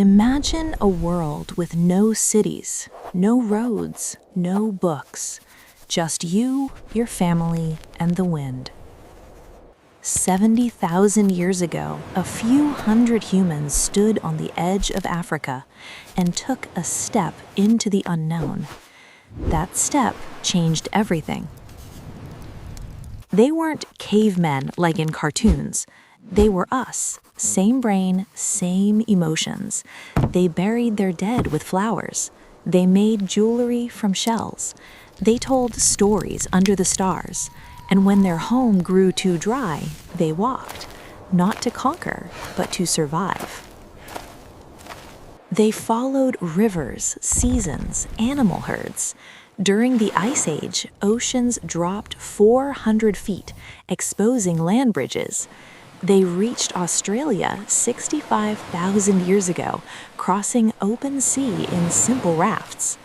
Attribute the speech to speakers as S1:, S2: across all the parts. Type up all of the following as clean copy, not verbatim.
S1: Imagine a world with no cities, no roads, no books, just you, your family, and the wind. 70,000 years ago, a few hundred humans stood on the edge of Africa and took a step into the unknown. That step changed everything. They weren't cavemen like in cartoons. They were us, same brain, same emotions. They buried their dead with flowers. They made jewelry from shells. They told stories under the stars. And when their home grew too dry, they walked, not to conquer, but to survive. They followed rivers, seasons, animal herds. During the Ice Age, oceans dropped 400 feet, exposing land bridges. They reached Australia 65,000 years ago, crossing open sea in simple rafts.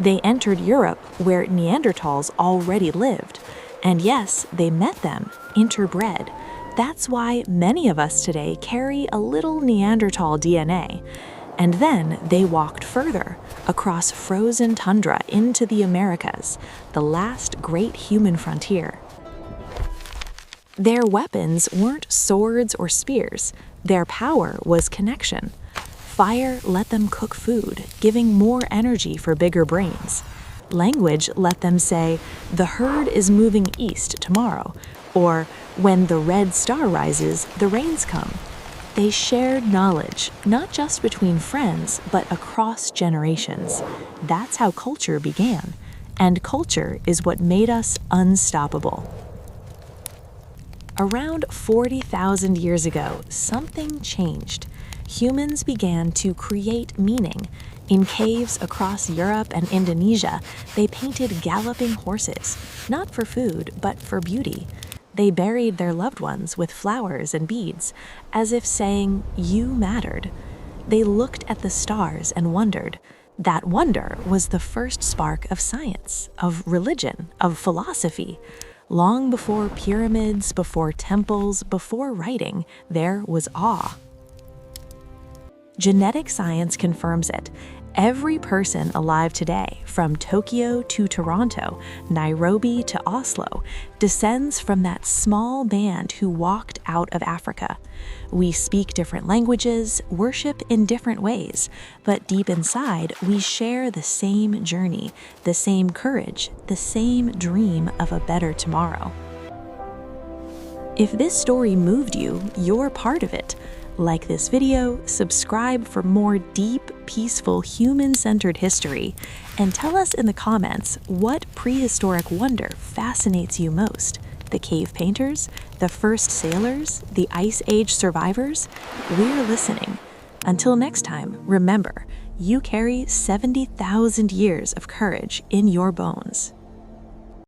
S1: They entered Europe, where Neanderthals already lived. And yes, they met them, interbred. That's why many of us today carry a little Neanderthal DNA. And then they walked further, across frozen tundra into the Americas, the last great human frontier. Their weapons weren't swords or spears. Their power was connection. Fire let them cook food, giving more energy for bigger brains. Language let them say, "The herd is moving east tomorrow," or "When the red star rises, the rains come." They shared knowledge, not just between friends, but across generations. That's how culture began, and culture is what made us unstoppable. Around 40,000 years ago, something changed. Humans began to create meaning. In caves across Europe and Indonesia, they painted galloping horses, not for food, but for beauty. They buried their loved ones with flowers and beads, as if saying, "You mattered." They looked at the stars and wondered. That wonder was the first spark of science, of religion, of philosophy. Long before pyramids, before temples, before writing, there was awe. Genetic science confirms it. Every person alive today, from Tokyo to Toronto, Nairobi to Oslo, descends from that small band who walked out of Africa. We speak different languages, worship in different ways, but deep inside, we share the same journey, the same courage, the same dream of a better tomorrow. If this story moved you, you're part of it. Like this video, subscribe for more deep, peaceful, human-centered history, and tell us in the comments what prehistoric wonder fascinates you most. The cave painters? The first sailors? The Ice Age survivors? We're listening. Until next time, remember, you carry 70,000 years of courage in your bones.